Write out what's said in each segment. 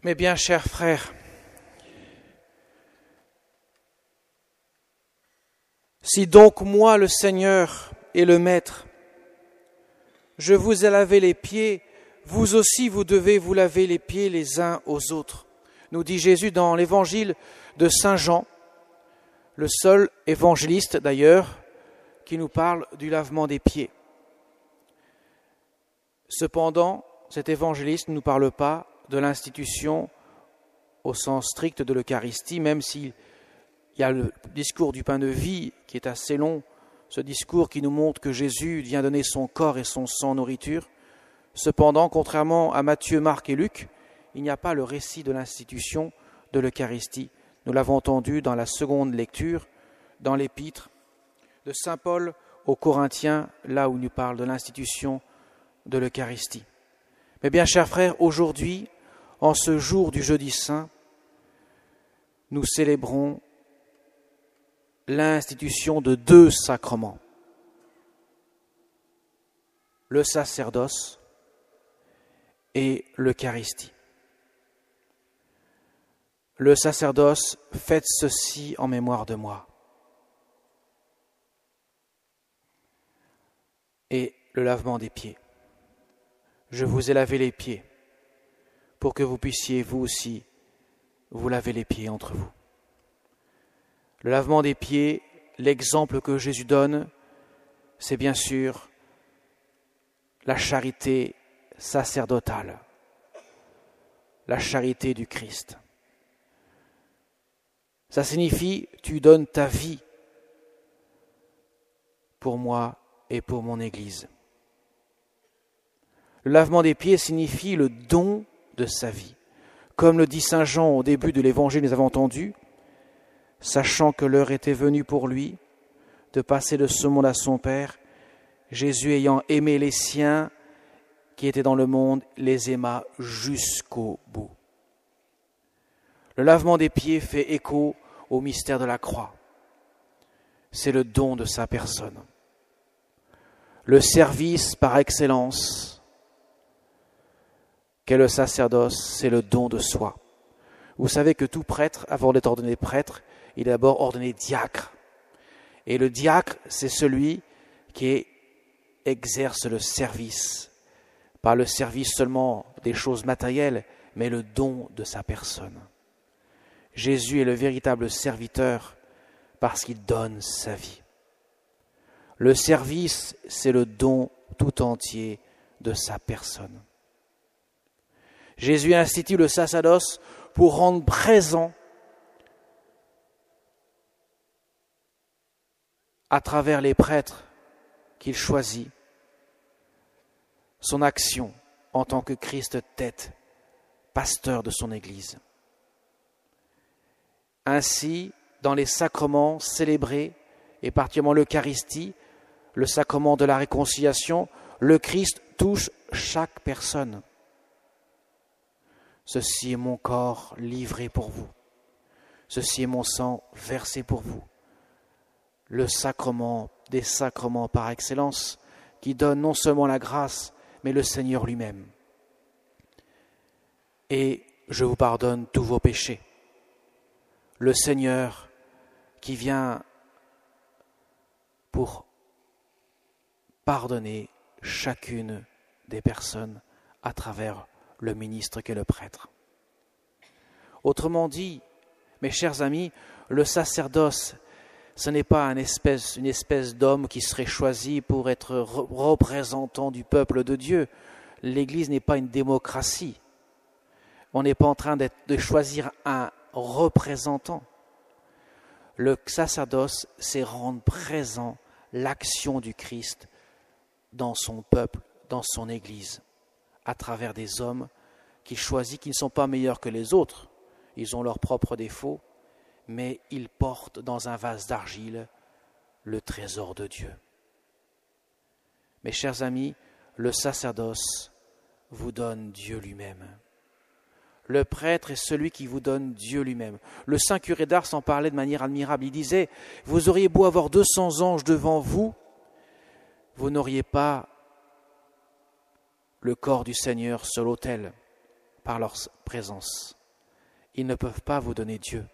Mes bien chers frères, si donc moi, le Seigneur et le Maître, je vous ai lavé les pieds, vous aussi vous devez vous laver les pieds les uns aux autres, nous dit Jésus dans l'évangile de Saint Jean, le seul évangéliste d'ailleurs qui nous parle du lavement des pieds. Cependant, cet évangéliste ne nous parle pas de l'institution au sens strict de l'Eucharistie, même s'il y a le discours du pain de vie qui est assez long, ce discours qui nous montre que Jésus vient donner son corps et son sang en nourriture. Cependant, contrairement à Matthieu, Marc et Luc, il n'y a pas le récit de l'institution de l'Eucharistie. Nous l'avons entendu dans la seconde lecture, dans l'épître de saint Paul aux Corinthiens, là où il nous parle de l'institution de l'Eucharistie. Mais bien, chers frères, aujourd'hui, en ce jour du jeudi saint, nous célébrons l'institution de deux sacrements, le sacerdoce et l'Eucharistie. Le sacerdoce, faites ceci en mémoire de moi. Et le lavement des pieds. Je vous ai lavé les pieds pour que vous puissiez, vous aussi, vous laver les pieds entre vous. Le lavement des pieds, l'exemple que Jésus donne, c'est bien sûr la charité sacerdotale, la charité du Christ. Ça signifie, tu donnes ta vie pour moi et pour mon Église. Le lavement des pieds signifie le don de sa vie. Comme le dit Saint Jean au début de l'Évangile, nous avons entendu, sachant que l'heure était venue pour lui de passer de ce monde à son Père, Jésus ayant aimé les siens qui étaient dans le monde, les aima jusqu'au bout. Le lavement des pieds fait écho au mystère de la croix. C'est le don de sa personne. Le service par excellence qu'est le sacerdoce, c'est le don de soi. Vous savez que tout prêtre, avant d'être ordonné prêtre, il est d'abord ordonné diacre. Et le diacre, c'est celui qui exerce le service. Pas le service seulement des choses matérielles, mais le don de sa personne. Jésus est le véritable serviteur parce qu'il donne sa vie. Le service, c'est le don tout entier de sa personne. Jésus institue le sacerdoce pour rendre présent à travers les prêtres qu'il choisit son action en tant que Christ tête, pasteur de son Église. Ainsi, dans les sacrements célébrés, et particulièrement l'Eucharistie, le sacrement de la réconciliation, le Christ touche chaque personne. Ceci est mon corps livré pour vous. Ceci est mon sang versé pour vous. Le sacrement des sacrements par excellence qui donne non seulement la grâce, mais le Seigneur lui-même. Et je vous pardonne tous vos péchés. Le Seigneur qui vient pour pardonner chacune des personnes à travers le ministre qu'est le prêtre. Autrement dit, mes chers amis, le sacerdoce, ce n'est pas une espèce d'homme qui serait choisi pour être représentant du peuple de Dieu. L'Église n'est pas une démocratie. On n'est pas en train de choisir un représentant. Le sacerdoce, c'est rendre présent l'action du Christ dans son peuple, dans son Église, à travers des hommes qu'il choisit, qui ne sont pas meilleurs que les autres. Ils ont leurs propres défauts, mais ils portent dans un vase d'argile le trésor de Dieu. Mes chers amis, le sacerdoce vous donne Dieu lui-même. Le prêtre est celui qui vous donne Dieu lui-même. Le saint curé d'Ars en parlait de manière admirable. Il disait, vous auriez beau avoir 200 anges devant vous, vous n'auriez pas le corps du Seigneur sur l'autel par leur présence. ils ne peuvent pas vous donner Dieu.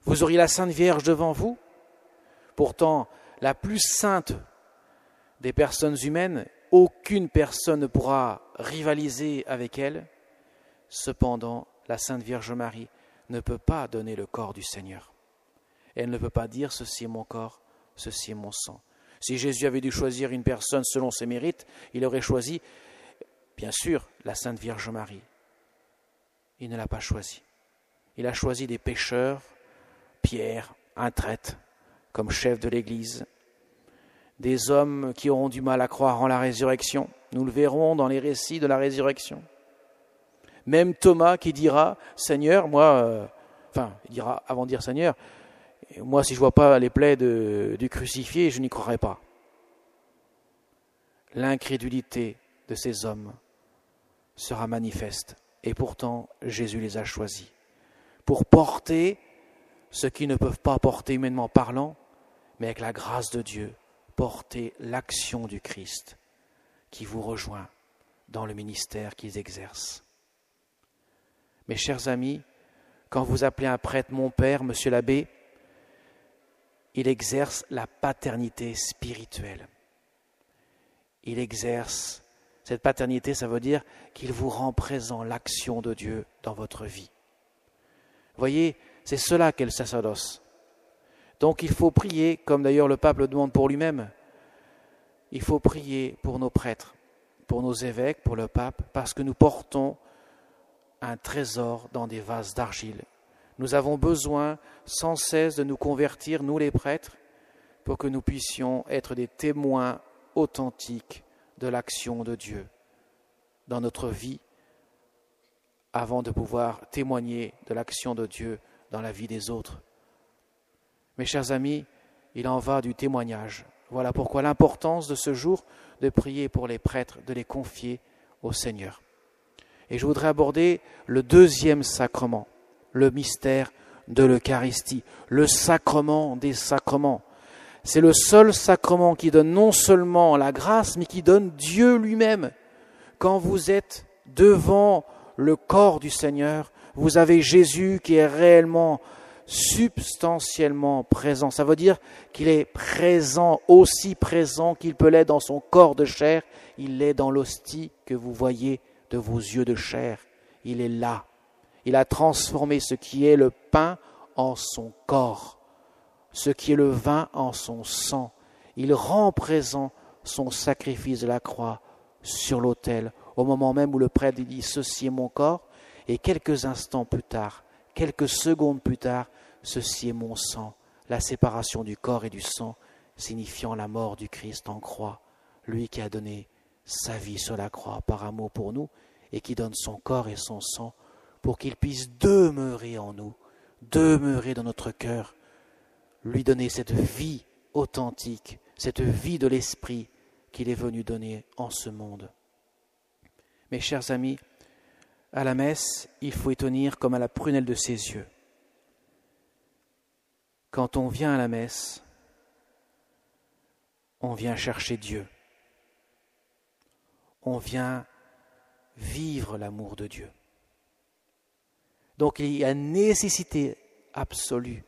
Vous auriez la Sainte Vierge devant vous, pourtant la plus sainte des personnes humaines, aucune personne ne pourra rivaliser avec elle. Cependant, la Sainte Vierge Marie ne peut pas donner le corps du Seigneur. Elle ne peut pas dire « ceci est mon corps, ceci est mon sang ». Si Jésus avait dû choisir une personne selon ses mérites, il aurait choisi, bien sûr, la Sainte Vierge Marie. Il ne l'a pas choisi. Il a choisi des pécheurs, Pierre, un traître, comme chef de l'Église, des hommes qui auront du mal à croire en la résurrection. Nous le verrons dans les récits de la résurrection. Même Thomas qui dira « Seigneur, moi... » il dira, avant de dire « Seigneur, moi si je ne vois pas les plaies du crucifié, je n'y croirai pas. » L'incrédulité de ces hommes sera manifeste. Et pourtant, Jésus les a choisis pour porter ce qu'ils ne peuvent pas porter humainement parlant, mais avec la grâce de Dieu, porter l'action du Christ qui vous rejoint dans le ministère qu'ils exercent. Mes chers amis, quand vous appelez un prêtre mon père, monsieur l'abbé, il exerce la paternité spirituelle. Il exerce cette paternité, ça veut dire qu'il vous rend présent l'action de Dieu dans votre vie. Voyez, c'est cela qu'est le sacerdoce. Donc il faut prier, comme d'ailleurs le pape le demande pour lui-même. Il faut prier pour nos prêtres, pour nos évêques, pour le pape, parce que nous portons un trésor dans des vases d'argile. Nous avons besoin sans cesse de nous convertir, nous les prêtres, pour que nous puissions être des témoins authentiques de l'action de Dieu dans notre vie, avant de pouvoir témoigner de l'action de Dieu dans la vie des autres. Mes chers amis, il en va du témoignage. Voilà pourquoi l'importance de ce jour de prier pour les prêtres, de les confier au Seigneur. Et je voudrais aborder le deuxième sacrement, le mystère de l'Eucharistie, le sacrement des sacrements. C'est le seul sacrement qui donne non seulement la grâce, mais qui donne Dieu lui-même. Quand vous êtes devant le corps du Seigneur, vous avez Jésus qui est réellement, substantiellement présent. Ça veut dire qu'il est présent, aussi présent qu'il peut l'être dans son corps de chair. Il l'est dans l'hostie que vous voyez de vos yeux de chair. Il est là. Il a transformé ce qui est le pain en son corps, ce qui est le vin en son sang. Il rend présent son sacrifice de la croix sur l'autel, au moment même où le prêtre dit « Ceci est mon corps », et quelques instants plus tard, quelques secondes plus tard, « Ceci est mon sang », la séparation du corps et du sang, signifiant la mort du Christ en croix, lui qui a donné sa vie sur la croix par amour pour nous, et qui donne son corps et son sang pour qu'il puisse demeurer en nous, demeurer dans notre cœur, lui donner cette vie authentique, cette vie de l'esprit qu'il est venu donner en ce monde. Mes chers amis, à la messe, il faut y tenir comme à la prunelle de ses yeux. Quand on vient à la messe, on vient chercher Dieu. On vient vivre l'amour de Dieu. Donc il y a nécessité absolue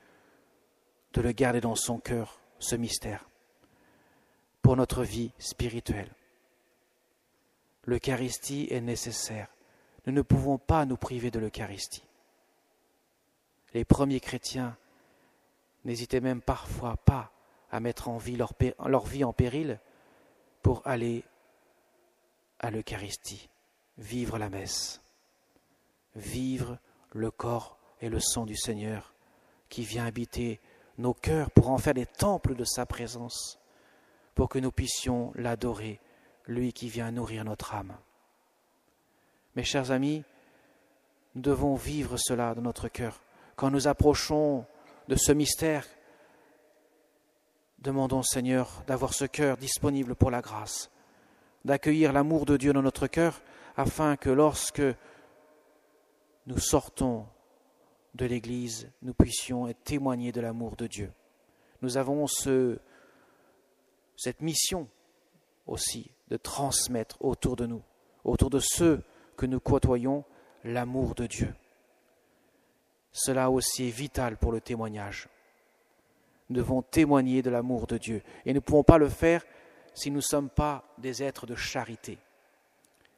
de le garder dans son cœur, ce mystère, pour notre vie spirituelle. L'Eucharistie est nécessaire. Nous ne pouvons pas nous priver de l'Eucharistie. Les premiers chrétiens n'hésitaient même parfois pas à mettre leur vie en péril pour aller à l'Eucharistie, vivre la messe, vivre le corps et le sang du Seigneur qui vient habiter nos cœurs pour en faire des temples de sa présence, pour que nous puissions l'adorer, lui qui vient nourrir notre âme. Mes chers amis, nous devons vivre cela dans notre cœur. Quand nous approchons de ce mystère, demandons au Seigneur d'avoir ce cœur disponible pour la grâce, d'accueillir l'amour de Dieu dans notre cœur, afin que lorsque nous sortons de l'Église, nous puissions témoigner de l'amour de Dieu. Nous avons cette mission aussi de transmettre autour de nous, autour de ceux que nous côtoyons, l'amour de Dieu. cela aussi est vital pour le témoignage. Nous devons témoigner de l'amour de Dieu et nous ne pouvons pas le faire si nous ne sommes pas des êtres de charité,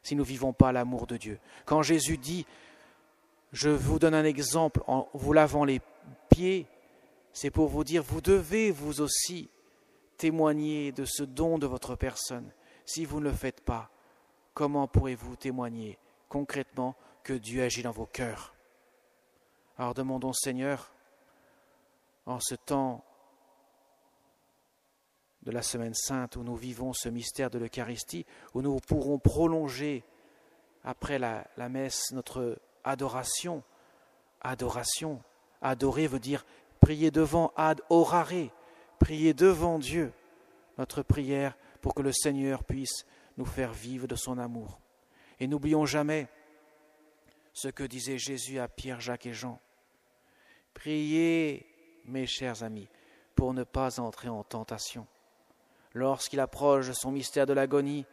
si nous ne vivons pas l'amour de Dieu. Quand Jésus dit « Je vous donne un exemple en vous lavant les pieds », c'est pour vous dire « Vous devez vous aussi témoigner de ce don de votre personne. Si vous ne le faites pas, comment pourrez-vous témoigner concrètement que Dieu agit dans vos cœurs ?» Alors demandons Seigneur, en ce temps de la Semaine Sainte où nous vivons ce mystère de l'Eucharistie, où nous pourrons prolonger après la messe notre adoration. Adoration, adorer veut dire prier devant, ad orare, prier devant Dieu, notre prière pour que le Seigneur puisse nous faire vivre de son amour. Et n'oublions jamais ce que disait Jésus à Pierre, Jacques et Jean. Priez, mes chers amis, pour ne pas entrer en tentation. Lorsqu'il approche de son mystère de l'agonie,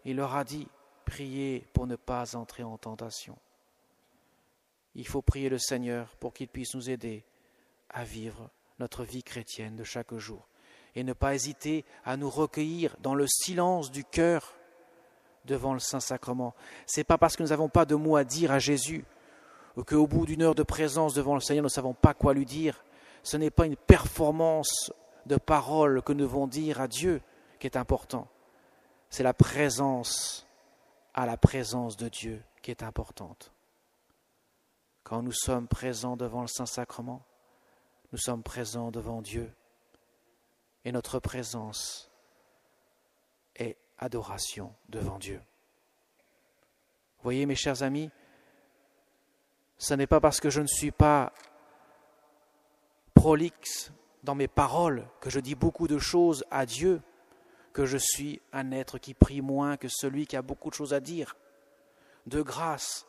il leur a dit, priez pour ne pas entrer en tentation. Il faut prier le Seigneur pour qu'il puisse nous aider à vivre notre vie chrétienne de chaque jour et ne pas hésiter à nous recueillir dans le silence du cœur devant le Saint-Sacrement. Ce n'est pas parce que nous n'avons pas de mots à dire à Jésus ou qu'au bout d'une heure de présence devant le Seigneur, nous ne savons pas quoi lui dire. Ce n'est pas une performance de paroles que nous devons dire à Dieu qui est important. C'est la présence à la présence de Dieu qui est importante. Quand nous sommes présents devant le Saint-Sacrement, nous sommes présents devant Dieu et notre présence est adoration devant Dieu. Vous voyez, mes chers amis, ce n'est pas parce que je ne suis pas prolixe dans mes paroles, que je dis beaucoup de choses à Dieu, que je suis un être qui prie moins que celui qui a beaucoup de choses à dire. De grâce,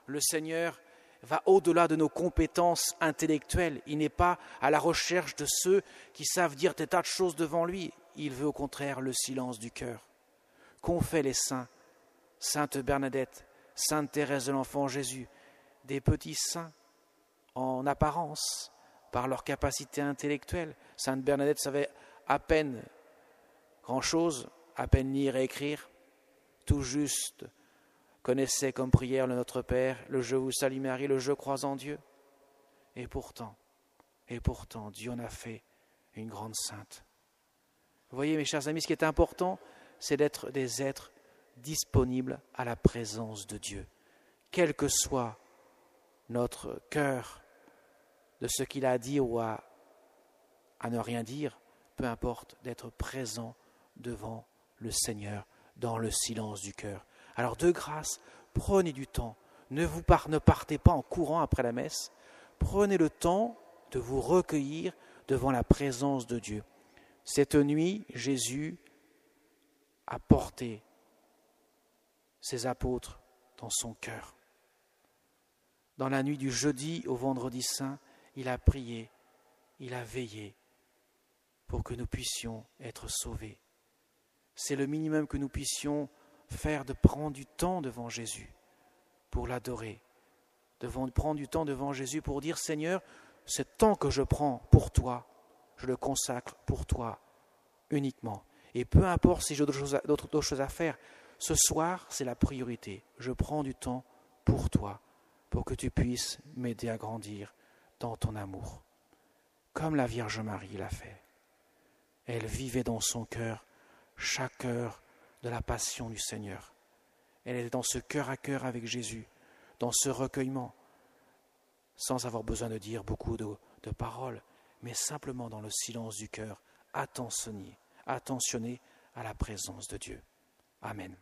le Seigneur va au-delà de nos compétences intellectuelles. Il n'est pas à la recherche de ceux qui savent dire des tas de choses devant lui. Il veut au contraire le silence du cœur. Qu'ont fait les saints, Sainte Bernadette, Sainte Thérèse de l'Enfant Jésus, des petits saints en apparence, par leur capacité intellectuelle. Sainte Bernadette savait à peine grand-chose, à peine lire et écrire, tout juste connaissait comme prière le Notre Père, le Je vous salue Marie, le Je crois en Dieu. Et pourtant, Dieu en a fait une grande sainte. Vous voyez, mes chers amis, ce qui est important, c'est d'être des êtres disponibles à la présence de Dieu. Quel que soit notre cœur, de ce qu'il a à dire ou à ne rien dire, peu importe, d'être présent devant le Seigneur dans le silence du cœur. Alors de grâce, prenez du temps, ne partez pas en courant après la messe, prenez le temps de vous recueillir devant la présence de Dieu. Cette nuit, Jésus a porté ses apôtres dans son cœur. Dans la nuit du jeudi au vendredi saint, il a prié, il a veillé pour que nous puissions être sauvés. C'est le minimum que nous puissions faire, de prendre du temps devant Jésus pour l'adorer, de prendre du temps devant Jésus pour dire « Seigneur, ce temps que je prends pour toi, je le consacre pour toi uniquement. Et peu importe si j'ai d'autres choses à faire, ce soir, c'est la priorité. Je prends du temps pour toi, pour que tu puisses m'aider à grandir dans ton amour. » Comme la Vierge Marie l'a fait. Elle vivait dans son cœur chaque heure de la passion du Seigneur. Elle était dans ce cœur à cœur avec Jésus, dans ce recueillement, sans avoir besoin de dire beaucoup de paroles, mais simplement dans le silence du cœur, attentionné à la présence de Dieu. Amen.